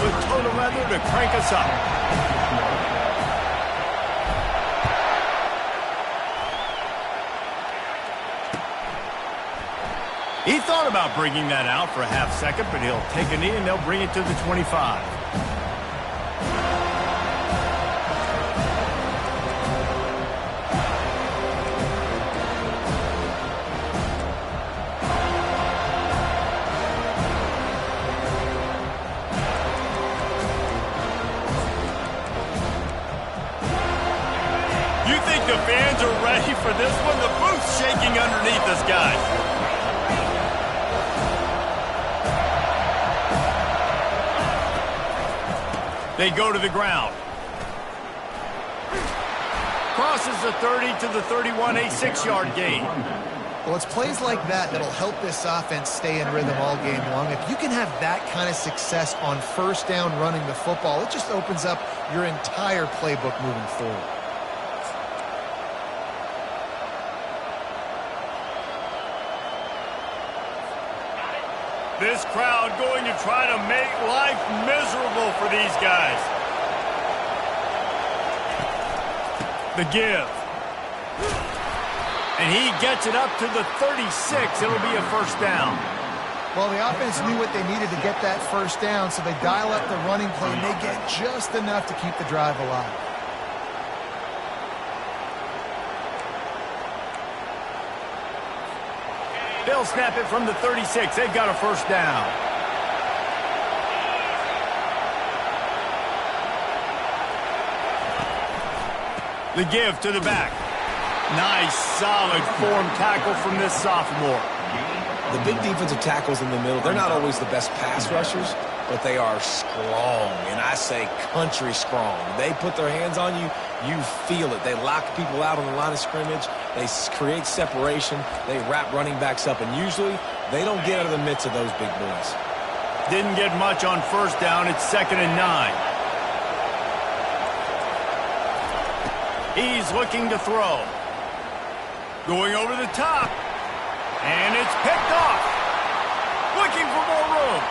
with total weather to crank us up. He thought about bringing that out for a half second, but he'll take a knee and they'll bring it to the 25. You think the fans are ready for this one? The booth's shaking underneath us, guys. They go to the ground. Crosses the 30 to the 31, a 6-yard gain. Well, it's plays like that that'll help this offense stay in rhythm all game long. If you can have that kind of success on first down running the football, it just opens up your entire playbook moving forward. This crowd going to try to make life miserable for these guys. The give. And he gets it up to the 36. It'll be a first down. Well, the offense knew what they needed to get that first down, so they dial up the running play, and they get just enough to keep the drive alive. They'll snap it from the 36. They've got a first down. The give to the back. Nice, solid form tackle from this sophomore. The big defensive tackles in the middle, they're not always the best pass rushers, but they are strong, and I say country strong. They put their hands on you, you feel it. They lock people out on the line of scrimmage. They create separation. They wrap running backs up, and usually they don't get out of the midst of those big boys. Didn't get much on first down. It's 2nd and 9. He's looking to throw. Going over the top. And it's picked off. Looking for more room.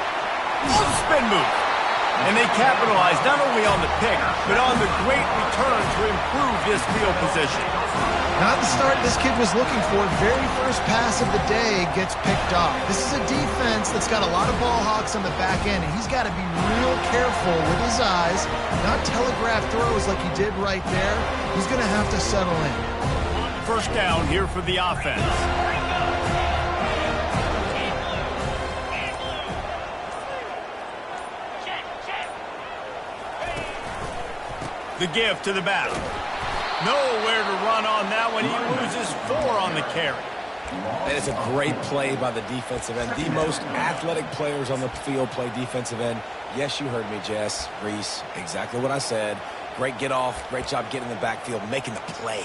Oh, spin move. And they capitalize not only on the pick, but on the great return to improve this field position. Not the start this kid was looking for. Very first pass of the day gets picked off. This is a defense that's got a lot of ball hawks on the back end, and he's got to be real careful with his eyes, not telegraph throws like he did right there. He's going to have to settle in. First down here for the offense. The give to the back. Nowhere to run on that one. He loses 4 on the carry. And it's a great play by the defensive end. The most athletic players on the field play defensive end. Yes, you heard me, Jess, Reese. Exactly what I said. Great get off. Great job getting in the backfield, making the play.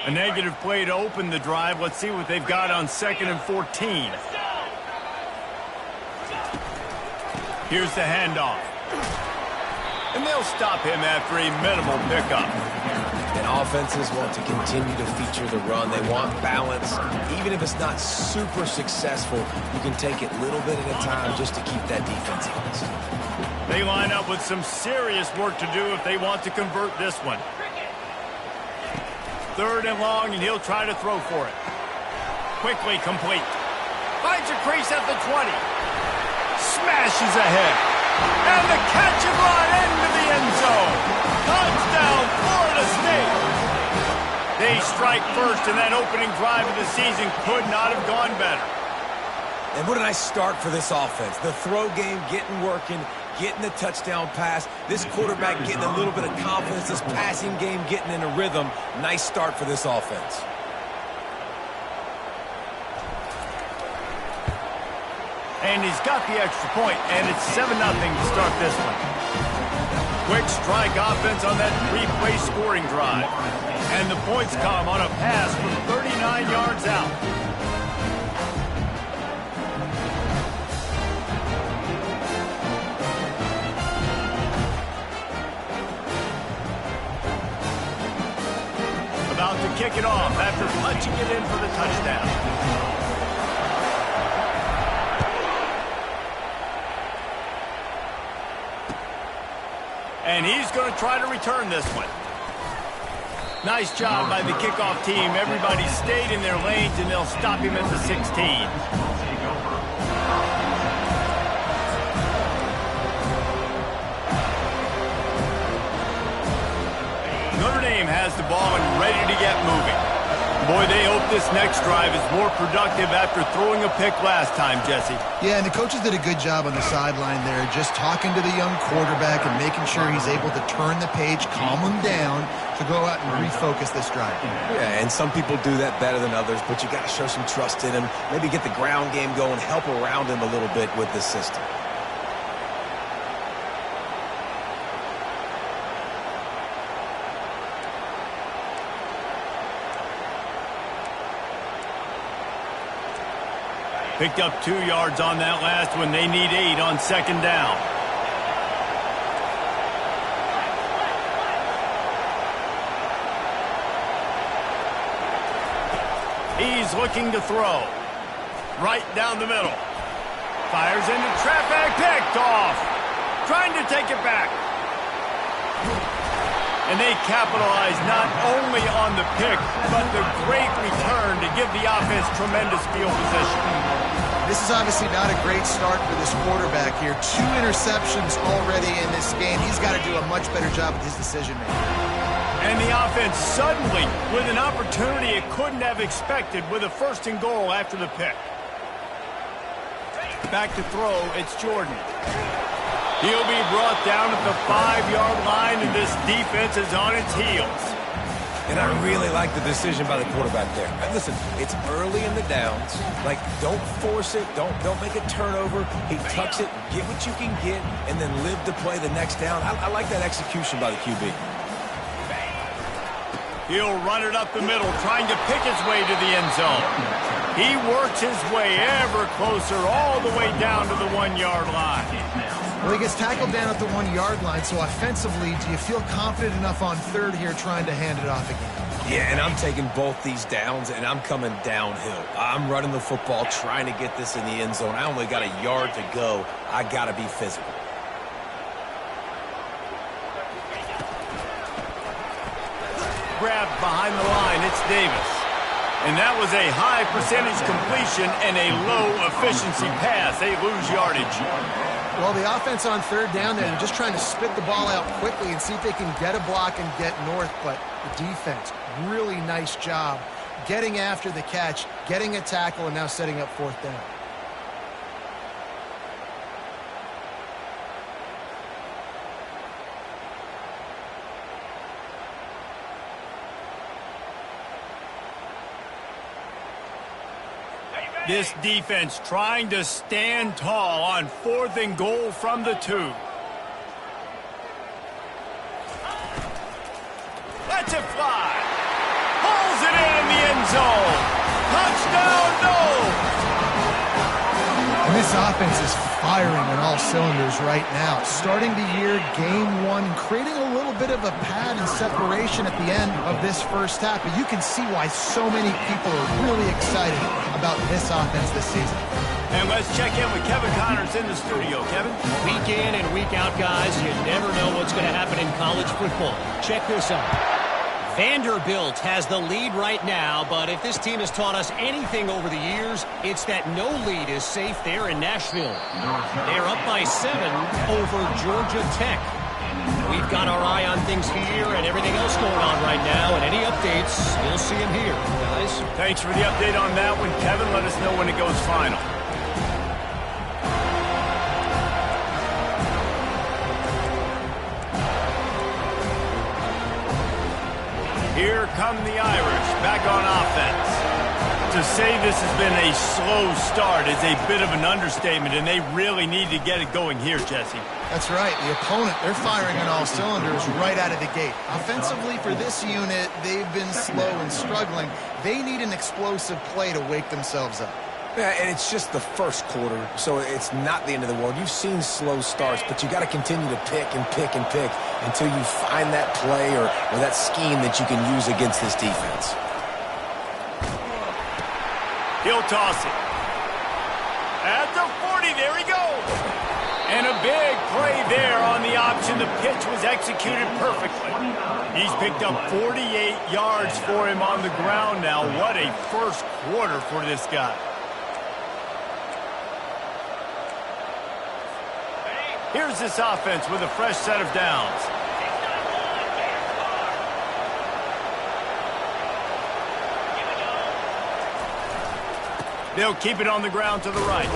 A negative play to open the drive. Let's see what they've got on 2nd and 14. Here's the handoff. And they'll stop him after a minimal pickup. And offenses want to continue to feature the run. They want balance. Even if it's not super successful, you can take it little bit at a time just to keep that defense honest. They line up with some serious work to do if they want to convert this one. 3rd and long, and he'll try to throw for it. Quickly complete. Finds a crease at the 20. Smashes ahead. And the catch and run into the end zone. Touchdown, Florida State. They strike first, and that opening drive of the season could not have gone better. And what a nice start for this offense. The throw game getting working, getting the touchdown pass. This quarterback getting a little bit of confidence. This passing game getting in a rhythm. Nice start for this offense. And he's got the extra point, and it's 7-0 to start this one. Quick strike offense on that 3-play scoring drive. And the points come on a pass from 39 yards out. About to kick it off after punching it in for the touchdown. he's going to try to return this one. Nice job by the kickoff team. Everybody stayed in their lanes, and they'll stop him at the 16. Notre Dame has the ball and ready to get moving. Boy, they hope this next drive is more productive after throwing a pick last time, Jesse. Yeah, and the coaches did a good job on the sideline there, just talking to the young quarterback and making sure he's able to turn the page, calm him down, to go out and refocus this drive. Yeah, and some people do that better than others, but you got to show some trust in him, maybe get the ground game going, help around him a little bit with this system. Picked up 2 yards on that last one. They need 8 on second down. He's looking to throw. Right down the middle. Fires into traffic. Picked off. Trying to take it back. And they capitalize not only on the pick, but the great return to give the offense tremendous field position. This is obviously not a great start for this quarterback here. 2 interceptions already in this game. He's got to do a much better job with his decision-making. And the offense suddenly with an opportunity it couldn't have expected with a 1st and goal after the pick. Back to throw, it's Jordan. He'll be brought down at the 5-yard line, and this defense is on its heels. And I really like the decision by the quarterback there. And listen, it's early in the downs. Like, don't force it. Don't make a turnover. He tucks it, get what you can get, and then live to play the next down. I like that execution by the QB. He'll run it up the middle, trying to pick his way to the end zone. He works his way ever closer, all the way down to the 1-yard line. Well, he gets tackled down at the 1-yard line, so offensively, do you feel confident enough on 3rd here trying to hand it off again? Yeah, and I'm taking both these downs, and I'm coming downhill. I'm running the football, trying to get this in the end zone. I only got a yard to go. I got to be physical. Grabbed behind the line, it's Davis. And that was a high percentage completion and a low efficiency pass. They lose yardage. Well, the offense on 3rd down there, they're just trying to spit the ball out quickly and see if they can get a block and get north. But the defense, really nice job getting after the catch, getting a tackle, and now setting up 4th down. This defense trying to stand tall on 4th and goal from the 2. Lets it fly. Pulls it in the end zone. Touchdown, no! And this offense is firing on all cylinders right now. Starting the year, game 1, creating a little bit of a pad and separation at the end of this 1st half. But you can see why so many people are really excited about this offense this season. And let's check in with Kevin Connors in the studio. Kevin? Week in and week out, guys, you never know what's going to happen in college football. Check this out. Vanderbilt has the lead right now, but if this team has taught us anything over the years, it's that no lead is safe there in Nashville. They're up by 7 over Georgia Tech. We've got our eye on things here and everything else going on right now, and any updates, you'll see them here, guys. Thanks for the update on that one, Kevin. Let us know when it goes final. Here come the Irish back on offense. To say this has been a slow start is a bit of an understatement, and they really need to get it going here, Jesse. That's right. The opponent, they're firing on all cylinders right out of the gate. Offensively for this unit, they've been slow and struggling. They need an explosive play to wake themselves up. Yeah, and it's just the 1st quarter, so it's not the end of the world. You've seen slow starts, but you got to continue to pick and pick and pick until you find that play or that scheme that you can use against this defense. He'll toss it. At the 40, there he goes. And a big play there on the option. The pitch was executed perfectly. He's picked up 48 yards for him on the ground now. What a first quarter for this guy. Here's this offense with a fresh set of downs. They'll keep it on the ground to the right.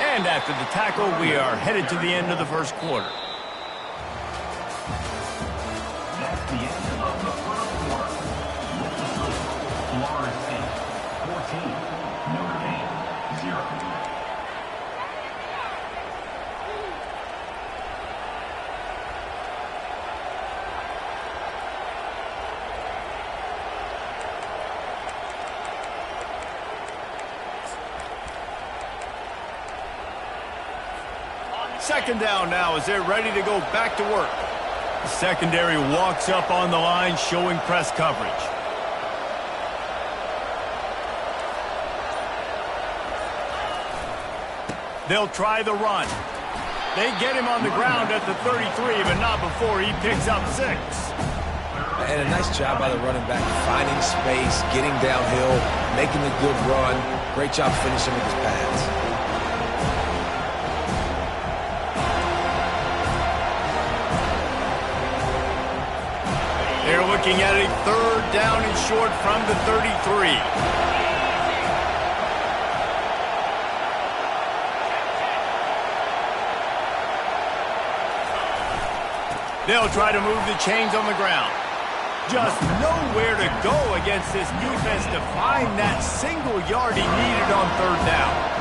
And after the tackle, we are headed to the end of the first quarter. That's the end of the first quarter. Florida State 14, Notre Dame 0. Second down now as they're ready to go back to work. The secondary walks up on the line, showing press coverage. They'll try the run. They get him on the ground at the 33, but not before he picks up 6. And a nice job by the running back, finding space, getting downhill, making a good run. Great job finishing with his pads. They're looking at a third down and short from the 33. They'll try to move the chains on the ground. Just nowhere to go against this defense to find that single yard he needed on third down.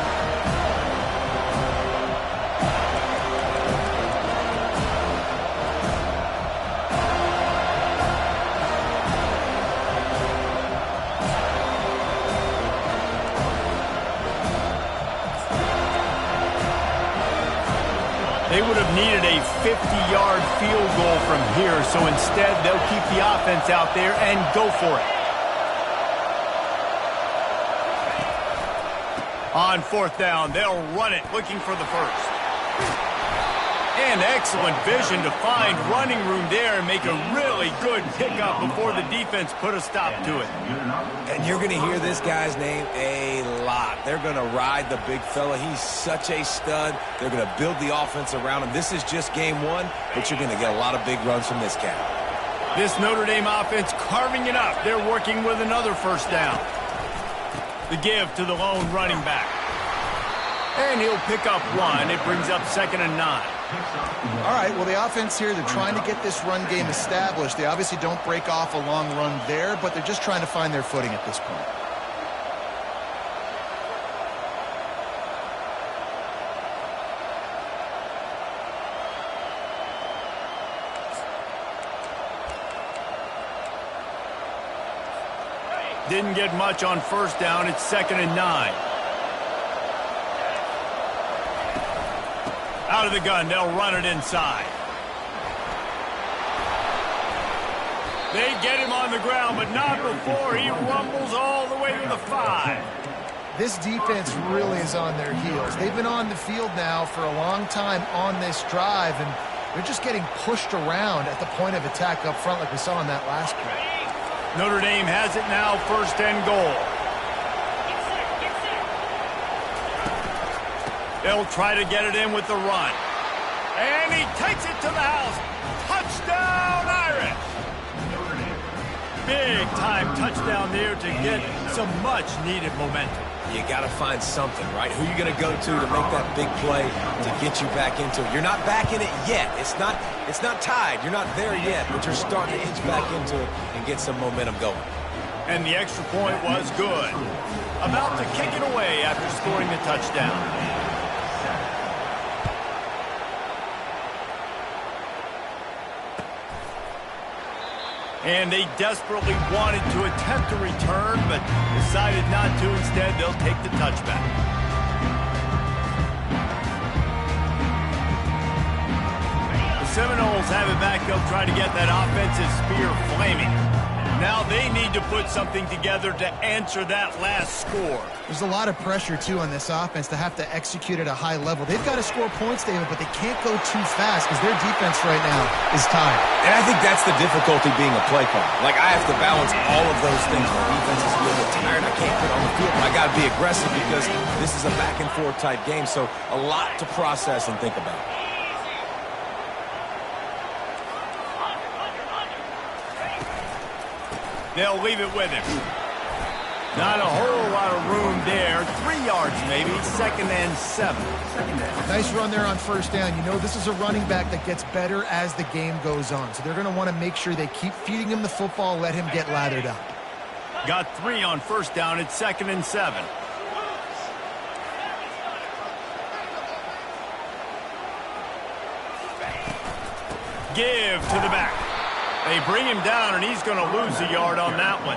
They would have needed a 50-yard field goal from here, so instead they'll keep the offense out there and go for it. On fourth down, they'll run it, looking for the first. And excellent vision to find running room there and make a really good pickup before the defense put a stop to it. And you're going to hear this guy's name a lot. They're going to ride the big fella. He's such a stud. They're going to build the offense around him. This is just game one, but you're going to get a lot of big runs from this cat. This Notre Dame offense carving it up. They're working with another first down. The give to the lone running back. And he'll pick up 1. It brings up 2nd and 9. All right, well, the offense here, they're trying to get this run game established. They obviously don't break off a long run there, but they're just trying to find their footing at this point. Didn't get much on first down. It's 2nd and 9. Out of the gun, they'll run it inside. They get him on the ground, but not before he rumbles all the way to the 5. This defense really is on their heels. They've been on the field now for a long time on this drive, and they're just getting pushed around at the point of attack up front like we saw in that last play. Notre Dame has it now, 1st and goal. They'll try to get it in with the run. And he takes it to the house. Touchdown, Irish! Big-time touchdown there to get some much-needed momentum. You got to find something, right? Who are you going to go to make that big play to get you back into it? You're not back in it yet. It's not tied. You're not there yet, but you're starting to inch back into it and get some momentum going. And the extra point was good. About to kick it away after scoring the touchdown. And they desperately wanted to attempt a return, but decided not to. Instead, they'll take the touchback. The Seminoles have it back. They'll try to get that offensive spear flaming. Now they need to put something together to answer that last score. There's a lot of pressure, too, on this offense to have to execute at a high level. They've got to score points, David, but they can't go too fast because their defense right now is tired. And I think that's the difficulty being a play caller. Like, I have to balance all of those things. My defense is a little bit tired. I can't get on the field, but I got to be aggressive because this is a back-and-forth type game, so a lot to process and think about. They'll leave it with him. Not a whole lot of room there. 3 yards maybe. 2nd and 7. Nice run there on first down. You know this is a running back that gets better as the game goes on. So they're going to want to make sure they keep feeding him the football, let him get lathered up. Got 3 on first down. It's 2nd and 7. Give to the back. They bring him down, and he's going to lose a yard on that one.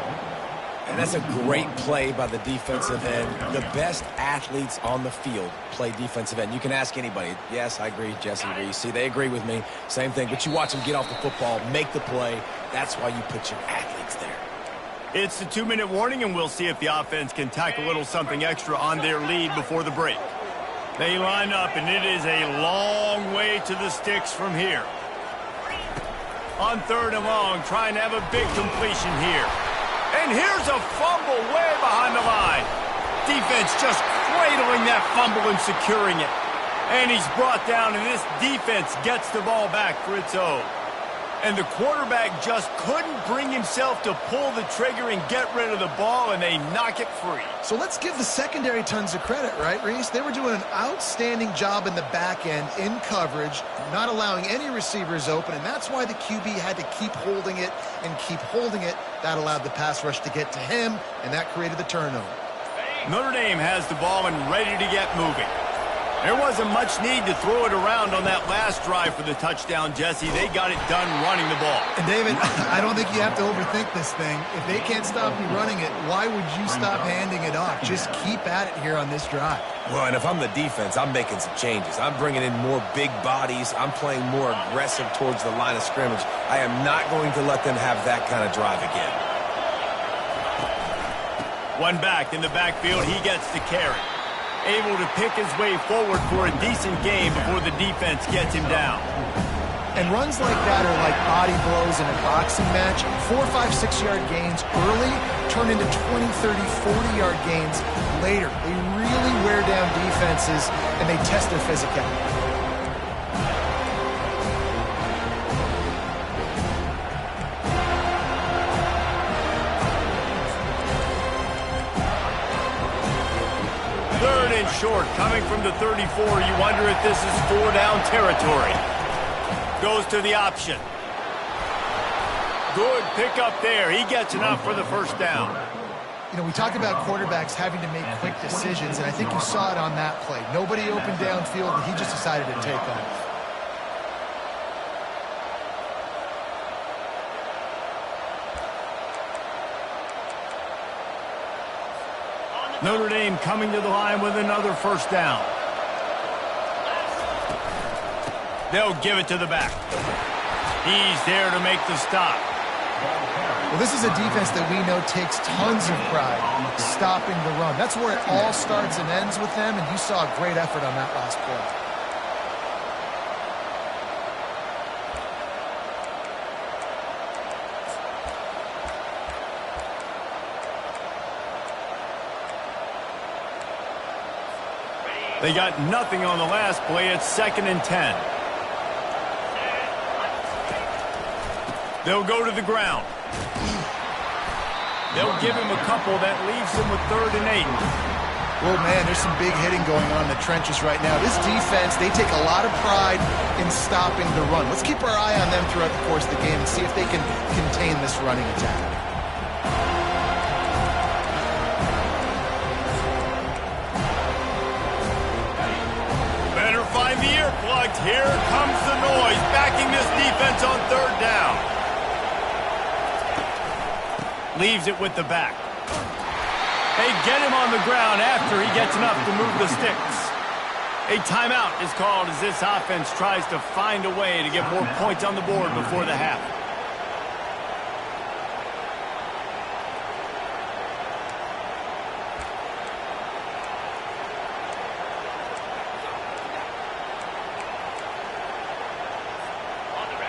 And that's a great play by the defensive end. The best athletes on the field play defensive end. You can ask anybody. Yes, I agree, Jesse Reese. See, they agree with me. Same thing. But you watch them get off the football, make the play. That's why you put your athletes there. It's the 2-minute warning, and we'll see if the offense can tack a little something extra on their lead before the break. They line up, and it is a long way to the sticks from here. On 3rd and long, trying to have a big completion here. And here's a fumble way behind the line. Defense just cradling that fumble and securing it. And he's brought down, and this defense gets the ball back for its own. And the quarterback just couldn't bring himself to pull the trigger and get rid of the ball, and they knock it free. So let's give the secondary tons of credit, right, Reese? They were doing an outstanding job in the back end, in coverage, not allowing any receivers open, and that's why the QB had to keep holding it and keep holding it. That allowed the pass rush to get to him, and that created the turnover. Notre Dame has the ball and ready to get moving. There wasn't much need to throw it around on that last drive for the touchdown, Jesse. They got it done running the ball. And, David, I don't think you have to overthink this thing. If they can't stop you running it, why would you stop handing it off? Just keep at it here on this drive. Well, and if I'm the defense, I'm making some changes. I'm bringing in more big bodies. I'm playing more aggressive towards the line of scrimmage. I am not going to let them have that kind of drive again. One back in the backfield. He gets the carry. Able to pick his way forward for a decent game before the defense gets him down. And runs like that are like body blows in a boxing match. 4, 5, 6-yard gains early turn into 20, 30, 40-yard gains later. They really wear down defenses, and they test their physicality. Short, coming from the 34. You wonder if this is 4-down territory. Goes to the option. Good pickup there. He gets enough for the first down. You know, we talk about quarterbacks having to make quick decisions, and I think you saw it on that play. Nobody opened downfield, and he just decided to take off. Notre Dame coming to the line with another first down. They'll give it to the back. He's there to make the stop. Well, this is a defense that we know takes tons of pride stopping the run. That's where it all starts and ends with them, and you saw a great effort on that last play. They got nothing on the last play. It's 2nd and 10. They'll go to the ground. They'll give him a couple. That leaves him with 3rd and 8. Well, man, there's some big hitting going on in the trenches right now. This defense, they take a lot of pride in stopping the run. Let's keep our eye on them throughout the course of the game and see if they can contain this running attack. Find the earplugs. Here comes the noise, backing this defense on 3rd down. Leaves it with the back. They get him on the ground after he gets enough to move the sticks. A timeout is called as this offense tries to find a way to get more points on the board before the half.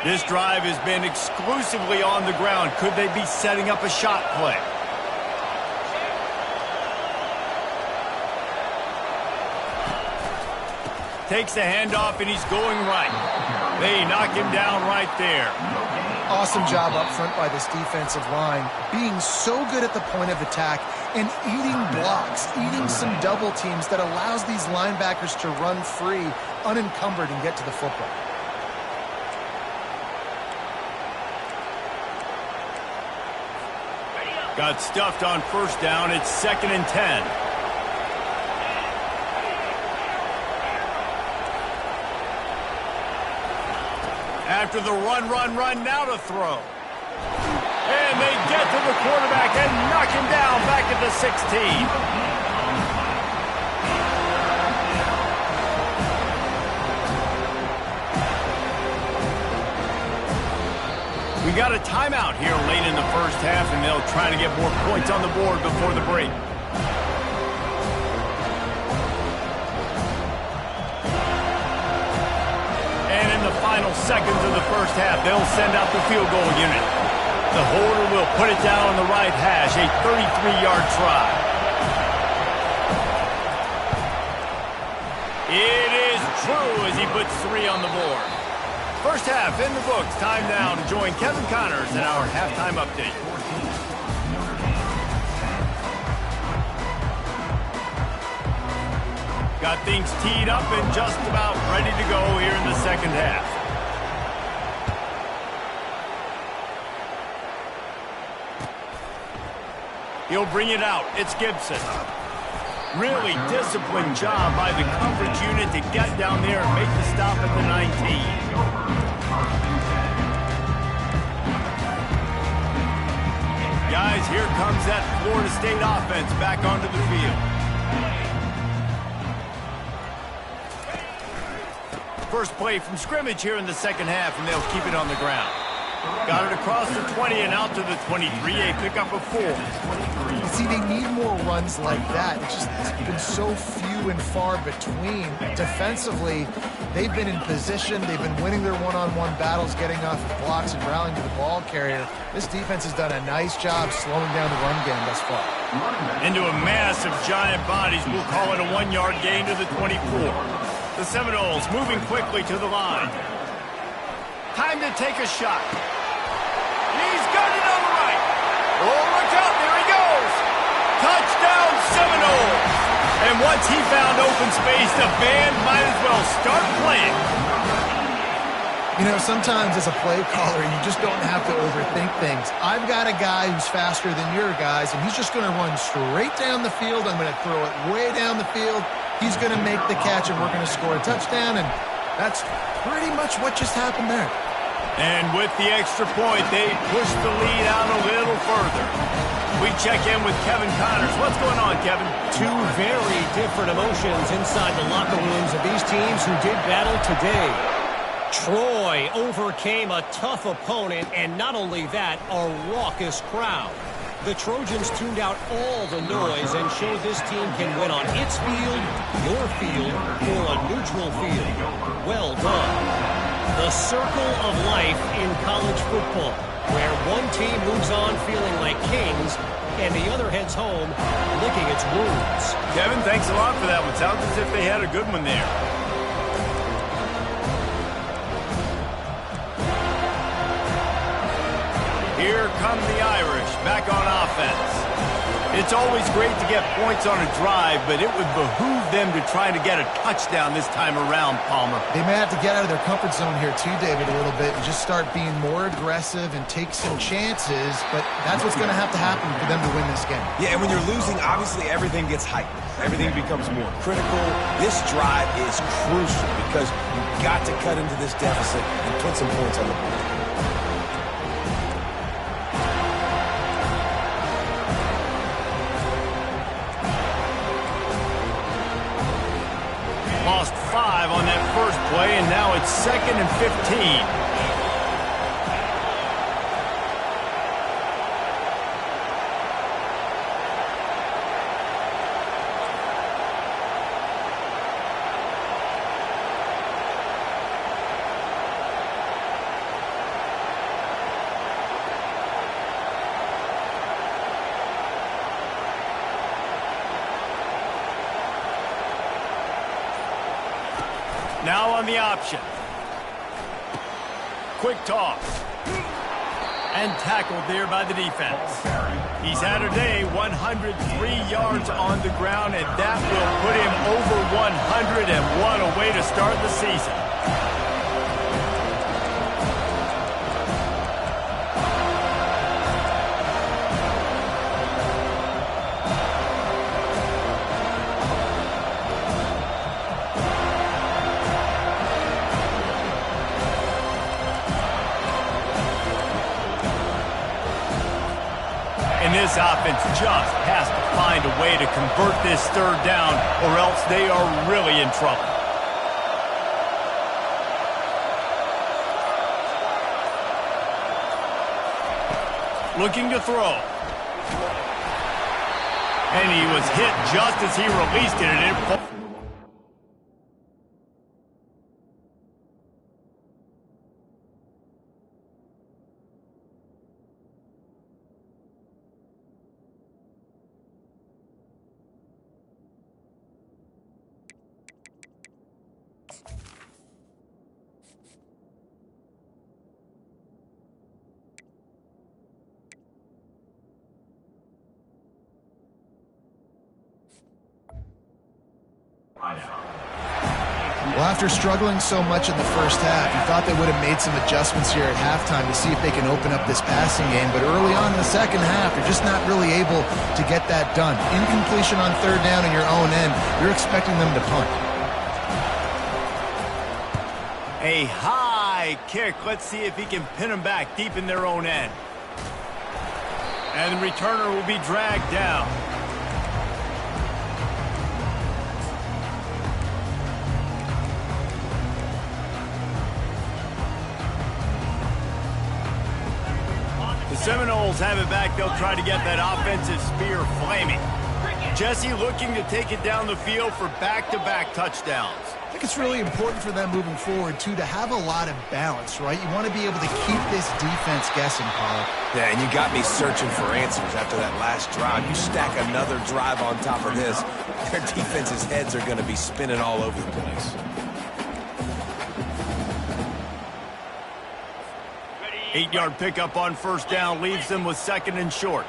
This drive has been exclusively on the ground. Could they be setting up a shot play? Takes the handoff, and he's going right. They knock him down right there. Awesome job up front by this defensive line, being so good at the point of attack and eating blocks, eating some double teams that allows these linebackers to run free, unencumbered, and get to the football. Got stuffed on first down. It's 2nd and 10. After the run, now to throw. And they get to the quarterback and knock him down back at the 16. We got a timeout here late in the first half, and they'll try to get more points on the board before the break. And in the final seconds of the first half, they'll send out the field goal unit. The holder will put it down on the right hash, a 33-yard try. It is true as he puts 3 on the board. First half in the books. Time now to join Kevin Connors in our halftime update. Got things teed up and just about ready to go here in the second half. He'll bring it out. It's Gibson. Really disciplined job by the coverage unit to get down there and make the stop at the 19. Guys, here comes that Florida State offense back onto the field. First play from scrimmage here in the second half, and they'll keep it on the ground. Got it across the 20 and out to the 23, a pickup of 4. See, they need more runs like that. It's just been so few and far between. Defensively, they've been in position. They've been winning their one-on-one battles, getting off of blocks and rallying to the ball carrier. This defense has done a nice job slowing down the run game thus far. Into a mass of giant bodies. We'll call it a 1-yard gain to the 24. The Seminoles moving quickly to the line. Time to take a shot. He's got it on the right. Oh, look out. There he goes. Touchdown, Seminoles. And once he found open space, the band might as well start playing. You know, sometimes as a play caller, you just don't have to overthink things. I've got a guy who's faster than your guys, and he's just going to run straight down the field. I'm going to throw it way down the field. He's going to make the catch, and we're going to score a touchdown, and that's pretty much what just happened there. And with the extra point, they push the lead out a little further. We check in with Kevin Connors. What's going on, Kevin? 2 very different emotions inside the locker rooms of these teams who did battle today. Troy overcame a tough opponent, and not only that, a raucous crowd. The Trojans tuned out all the noise and showed this team can win on its field, your field, or a neutral field. Well done. The circle of life in college football, where one team moves on feeling like kings and the other heads home licking its wounds. Kevin, thanks a lot for that one. Sounds as if they had a good one there. Here come the Irish back on offense. It's always great to get points on a drive, but it would behoove them to try to get a touchdown this time around, Palmer. They may have to get out of their comfort zone here too, David, a little bit and just start being more aggressive and take some chances, but that's what's going to happen for them to win this game. Yeah, and when you're losing, obviously everything gets heightened. Everything becomes more critical. This drive is crucial because you've got to cut into this deficit and put some points on the board. Lost 5 on that first play, and now it's 2nd and 15. Now on the option. Quick toss. And tackled there by the defense. He's had a day, 103 yards on the ground, and that will put him over 100, and what a way to start the season. And this offense just has to find a way to convert this third down, or else they are really in trouble. Looking to throw. And he was hit just as he released it, and it... Well, after struggling so much in the first half, you thought they would have made some adjustments here at halftime to see if they can open up this passing game. But early on in the second half, they're just not really able to get that done. Incompletion on third down in your own end, you're expecting them to punt. A high kick. Let's see if he can pin them back deep in their own end. And the returner will be dragged down. The Seminoles have it back. They'll try to get that offensive spear flaming. Jesse looking to take it down the field for back-to-back touchdowns. I think it's really important for them moving forward, too, to have a lot of balance, right? You want to be able to keep this defense guessing, Paul. Yeah, and you got me searching for answers after that last drive. You stack another drive on top of this, their defense's heads are going to be spinning all over the place. Eight-yard pickup on first down leaves them with second and short.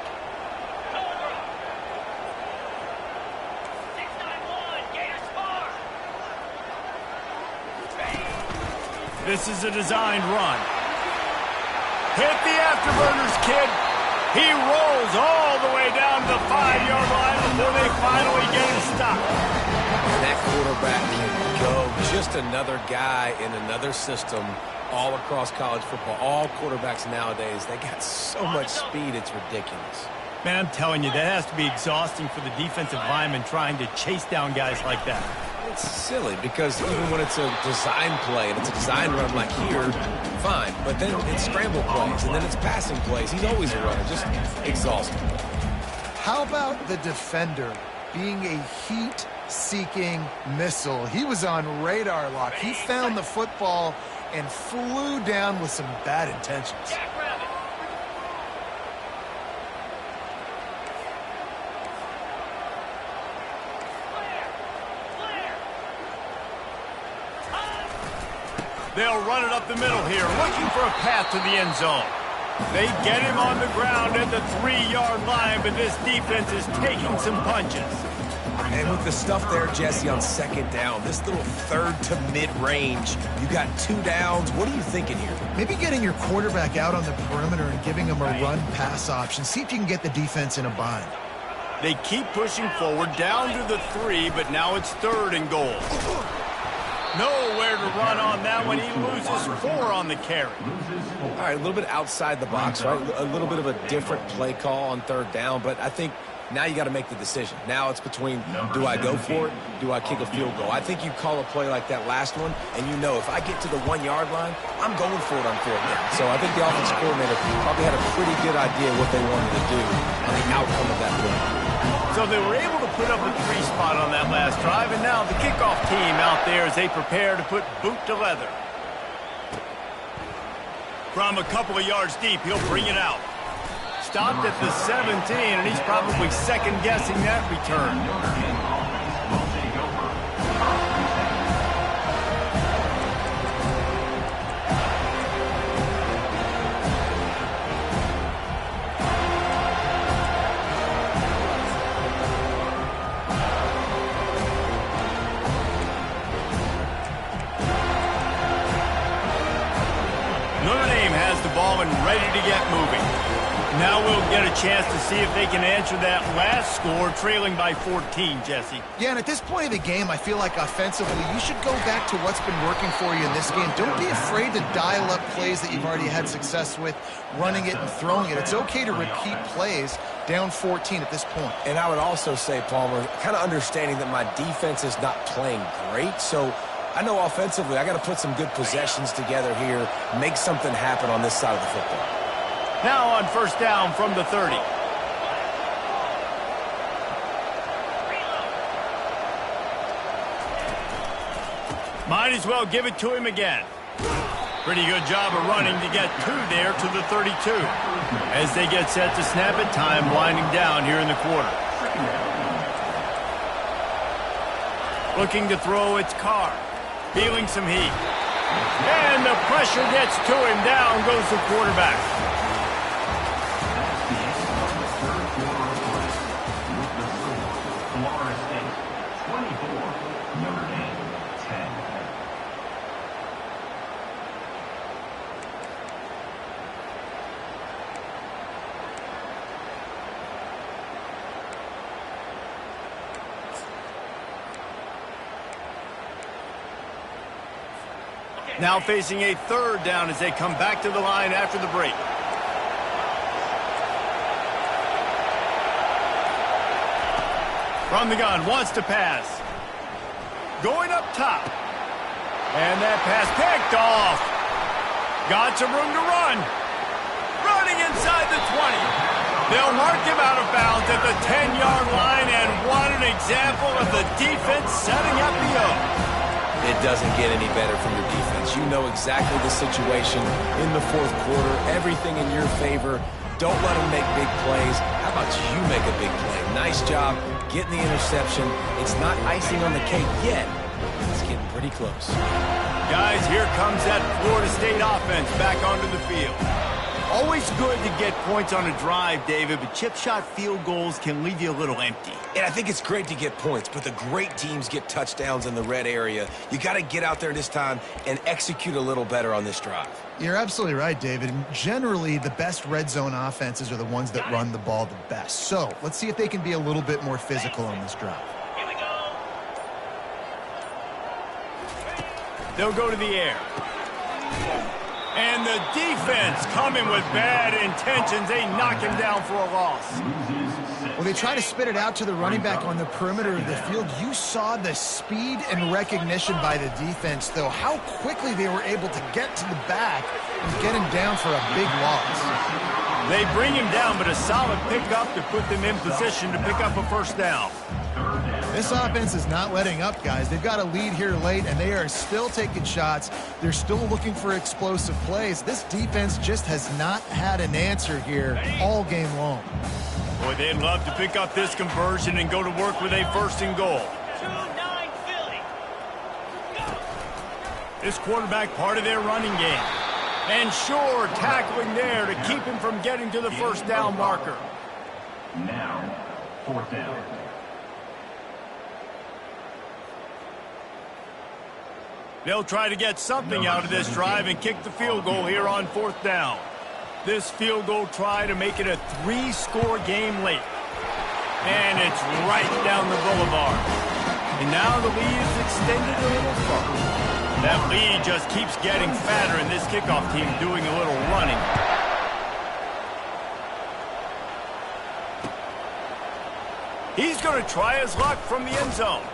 This is a designed run. Hit the afterburners, kid. He rolls all the way down to the 5-yard line before they finally get him stopped. And that quarterback can go. Just another guy in another system all across college football. All quarterbacks nowadays, they got so much speed, it's ridiculous. Man, I'm telling you, that has to be exhausting for the defensive lineman trying to chase down guys like that. It's silly because even when it's a design play and it's a design run like here, fine. But then it's scramble plays and then it's passing plays. He's always a runner, just exhausting. How about the defender being a heat-seeking missile? He was on radar lock. He found the football and flew down with some bad intentions. They'll run it up the middle here, looking for a path to the end zone. They get him on the ground at the 3-yard line, but this defense is taking some punches. And with the stuff there, Jesse, on second down, this little third to mid-range, you got 2 downs. What are you thinking here? Maybe getting your quarterback out on the perimeter and giving him a run-pass option. See if you can get the defense in a bind. They keep pushing forward down to the 3, but now it's 3rd and goal. Nowhere to run on that one. He loses 4 on the carry. All right, a little bit outside the box, right? A little bit of a different play call on 3rd down, but I think now you got to make the decision. Now it's between, do I go for it? Do I kick a field goal? I think you call a play like that last one, and you know if I get to the 1-yard line, I'm going for it on 4th down. So I think the offensive coordinator probably had a pretty good idea what they wanted to do on the outcome of that play. So they were able to put up a 3 spot on that last drive, and now the kickoff team out there as they prepare to put boot to leather. From a couple of yards deep, he'll bring it out. Stopped at the 17, and he's probably second-guessing that return. ball and ready to get moving. Now we'll get a chance to see if they can answer that last score, trailing by 14, Jesse. Yeah, and at this point of the game, I feel like offensively, you should go back to what's been working for you in this game. Don't be afraid to dial up plays that you've already had success with, running it and throwing it. It's okay to repeat plays down 14 at this point. And I would also say, Palmer, kind of understanding that my defense is not playing great, so I know offensively I got to put some good possessions together here, make something happen on this side of the football. Now on first down from the 30. Might as well give it to him again. Pretty good job of running to get 2 there to the 32. As they get set to snap it, time winding down here in the quarter. Looking to throw, it's Carr. Feeling some heat. And the pressure gets to him. Down goes the quarterback. Now facing a third down as they come back to the line after the break. From the gun, wants to pass. Going up top. And that pass picked off. Got some room to run. Running inside the 20. They'll mark him out of bounds at the 10-yard line, and what an example of the defense setting up the O. It doesn't get any better from your defense. You know exactly the situation in the fourth quarter. Everything in your favor. Don't let them make big plays. How about you make a big play? Nice job getting the interception. It's not icing on the cake yet. It's getting pretty close. Guys, here comes that Florida State offense back onto the field. Always good to get points on a drive, David, but chip shot field goals can leave you a little empty. And I think it's great to get points, but the great teams get touchdowns in the red area. You got to get out there this time and execute a little better on this drive. You're absolutely right, David. Generally, the best red zone offenses are the ones that run the ball the best. So let's see if they can be a little bit more physical on this drive. They'll go to the air. And the defense coming with bad intentions. They knock him down for a loss. Well, they try to spit it out to the running back on the perimeter of the field. You saw the speed and recognition by the defense, though, how quickly they were able to get to the back and get him down for a big loss. They bring him down, but a solid pickup to put them in position to pick up a first down. This offense is not letting up, guys. They've got a lead here late, and they are still taking shots. They're still looking for explosive plays. This defense just has not had an answer here all game long. Boy, they'd love to pick up this conversion and go to work with a first and goal. This quarterback part of their running game. And sure, tackling there to keep him from getting to the first down marker. Now, fourth down. They'll try to get something out of this drive and kick the field goal here on fourth down. This field goal try to make it a 3-score game late. And it's right down the boulevard. And now the lead is extended a little further. That lead just keeps getting fatter, and this kickoff team doing a little running. He's going to try his luck from the end zone.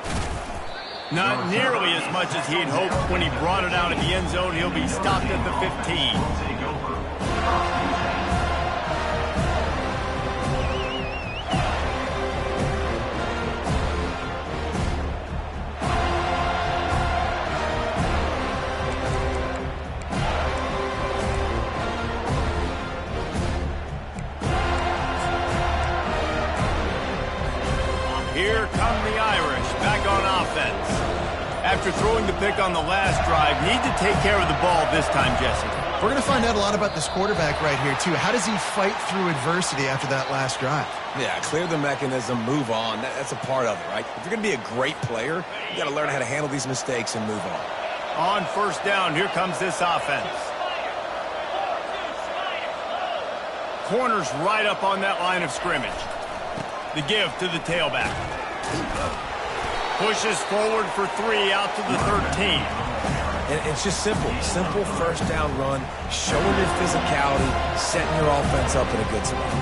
Not nearly as much as he'd hoped when he brought it out of the end zone. He'll be stopped at the 15. Here come the Irish back on offense. After throwing the pick on the last drive, need to take care of the ball this time, Jesse. We're going to find out a lot about this quarterback right here, too. How does he fight through adversity after that last drive? Yeah, clear the mechanism, move on. That's a part of it, right? If you're going to be a great player, you got to learn how to handle these mistakes and move on. On first down, here comes this offense. Corner's right up on that line of scrimmage. The give to the tailback. Pushes forward for 3 out to the 13. And it's just simple. Simple first down run, showing your physicality, setting your offense up in a good spot.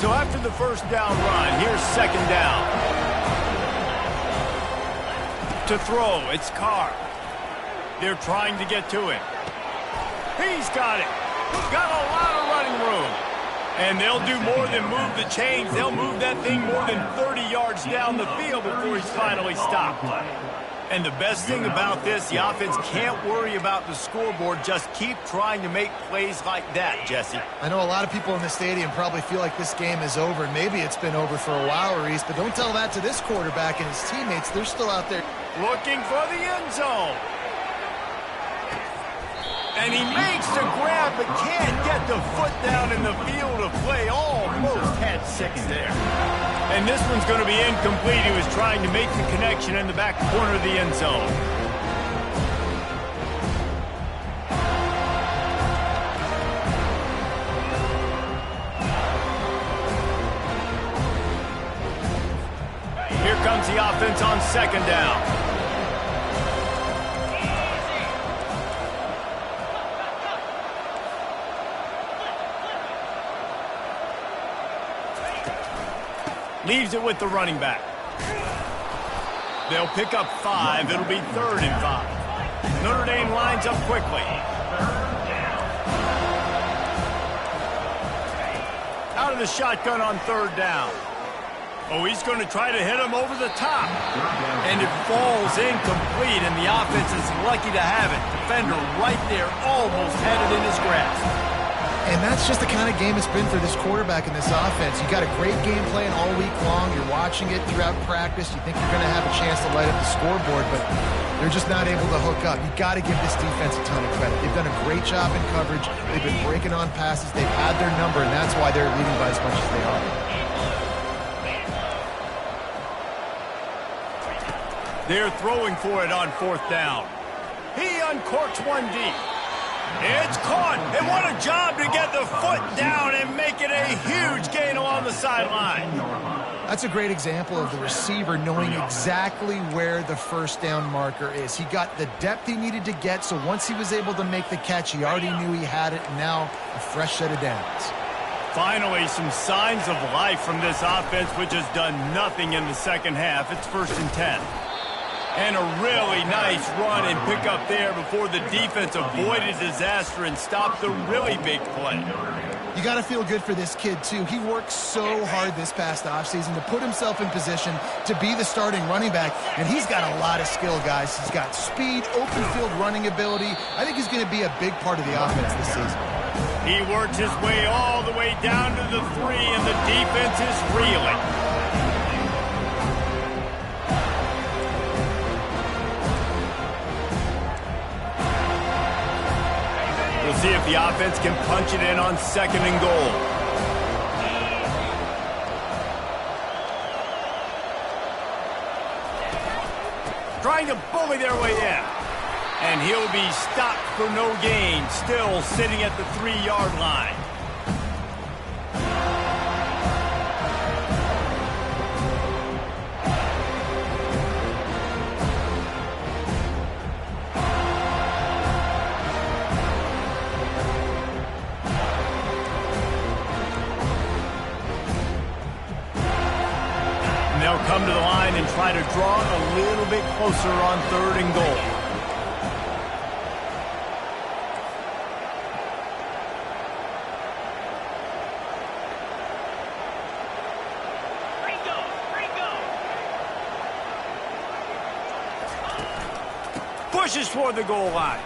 So after the first down run, here's second down. To throw, it's Carr. They're trying to get to him. He's got it. Got a lot of running room. And they'll do more than move the chains. They'll move that thing more than 30 yards down the field before he's finally stopped. And the best thing about this, the offense can't worry about the scoreboard. Just keep trying to make plays like that, Jesse. I know a lot of people in the stadium probably feel like this game is over. Maybe it's been over for a while, Reese, but don't tell that to this quarterback and his teammates. They're still out there. Looking for the end zone. And he makes the grab, but can't get the foot down in the field of play. Almost had 6 there. And this one's going to be incomplete. He was trying to make the connection in the back corner of the end zone. Here comes the offense on second down. Leaves it with the running back. They'll pick up 5. It'll be 3rd and 5. Notre Dame lines up quickly. Out of the shotgun on 3rd down. Oh, he's going to try to hit him over the top. And it falls incomplete, and the offense is lucky to have it. Defender right there almost had it in his grasp. And that's just the kind of game it's been for this quarterback and this offense. You got a great game plan all week long. You're watching it throughout practice. You think you're going to have a chance to light up the scoreboard, but they're just not able to hook up. You got to give this defense a ton of credit. They've done a great job in coverage. They've been breaking on passes. They've had their number, and that's why they're leading by as much as they are. They're throwing for it on 4th down. He uncorks one deep. It's caught, and what a job to get the foot down and make it a huge gain along the sideline. That's a great example of the receiver knowing exactly where the first down marker is. He got the depth he needed to get, so once he was able to make the catch, he already knew he had it, and now a fresh set of downs. Finally, some signs of life from this offense, which has done nothing in the second half. It's 1st and 10. And a really nice run and pick up there before the defense avoided disaster and stopped the really big play. You got to feel good for this kid, too. He worked so hard this past offseason to put himself in position to be the starting running back, and he's got a lot of skill, guys. He's got speed, open field running ability. I think he's going to be a big part of the offense this season. He worked his way all the way down to the 3, and the defense is reeling. We'll see if the offense can punch it in on 2nd and goal. Trying to bully their way in. And he'll be stopped for no gain, still sitting at the 3-yard line. They'll come to the line and try to draw it a little bit closer on 3rd and goal. Pushes toward the goal line.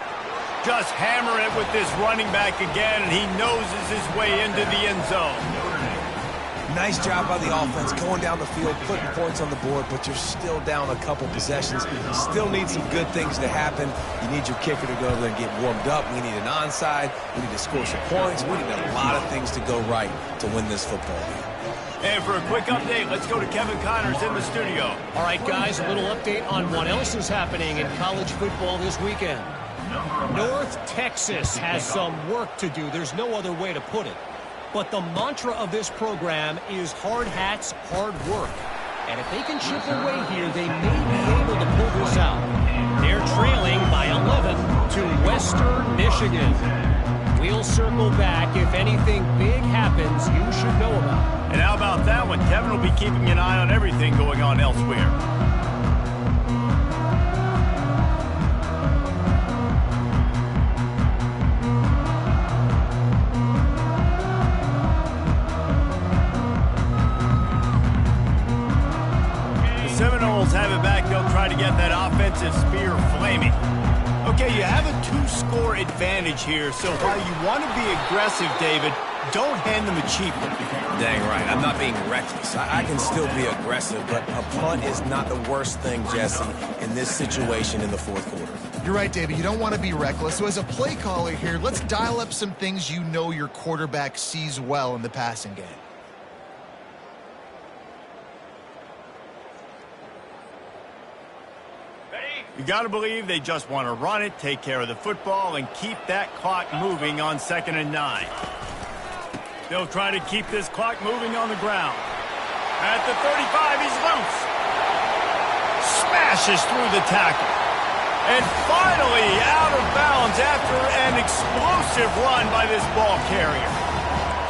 Just hammer it with this running back again, and he noses his way into the end zone. Nice job by the offense going down the field, putting points on the board, but you're still down a couple possessions. You still need some good things to happen. You need your kicker to go over there and get warmed up. We need an onside. We need to score some points. We need a lot of things to go right to win this football game. And for a quick update, let's go to Kevin Connors in the studio. All right, guys, a little update on what else is happening in college football this weekend. North Texas has some work to do. There's no other way to put it. But the mantra of this program is hard hats, hard work. And if they can chip away here, they may be able to pull this out. They're trailing by 11 to Western Michigan. We'll circle back. If anything big happens, you should know about it. And how about that one? Kevin will be keeping an eye on everything going on elsewhere. The Seminoles have it back. They'll try to get that offensive spear flaming. Okay, you have a 2-score advantage here, so while you want to be aggressive, David, don't hand them a cheap one. Dang right. I'm not being reckless. I can still be aggressive, but a punt is not the worst thing, Jesse, in this situation in the fourth quarter. You're right, David. You don't want to be reckless. So as a play caller here, let's dial up some things you know your quarterback sees well in the passing game. You got to believe they just want to run it, take care of the football, and keep that clock moving on 2nd and 9. They'll try to keep this clock moving on the ground. At the 35, he's loose. Smashes through the tackle. And finally out of bounds after an explosive run by this ball carrier.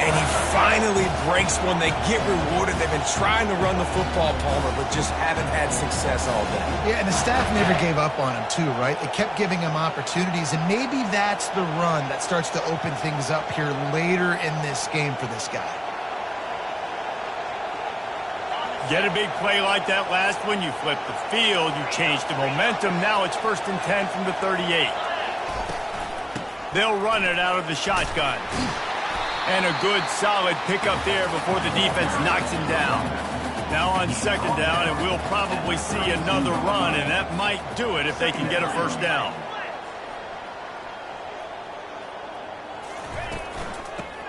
And he finally breaks one. They get rewarded. They've been trying to run the football, Palmer, but just haven't had success all day. Yeah, and the staff never gave up on him, too, right? They kept giving him opportunities, and maybe that's the run that starts to open things up here later in this game for this guy. Get a big play like that last one, you flip the field, you change the momentum. Now it's 1st and 10 from the 38. They'll run it out of the shotgun. And a good, solid pickup there before the defense knocks him down. Now on 2nd down, and we'll probably see another run, and that might do it if they can get a first down.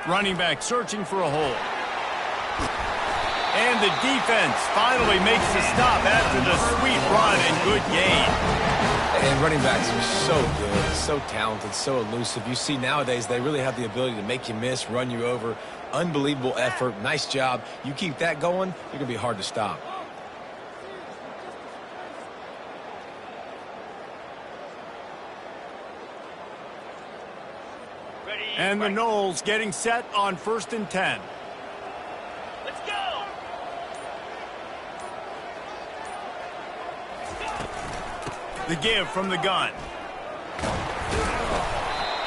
Running back searching for a hole. And the defense finally makes the stop after the sweet run and good gain. And running backs are so good, so talented, so elusive. You see nowadays they really have the ability to make you miss, run you over. Unbelievable effort. Nice job. You keep that going, you're going to be hard to stop. And the Noles getting set on 1st and 10. Let's go! The give from the gun.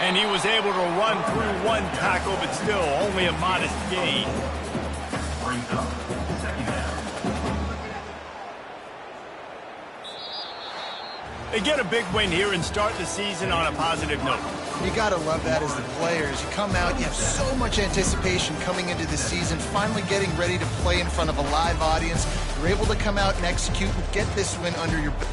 And he was able to run through one tackle, but still only a modest gain. Brings up 2nd down. They get a big win here and start the season on a positive note. You got to love that as the players. You come out, you have so much anticipation coming into the season, finally getting ready to play in front of a live audience. You're able to come out and execute and get this win under your belt.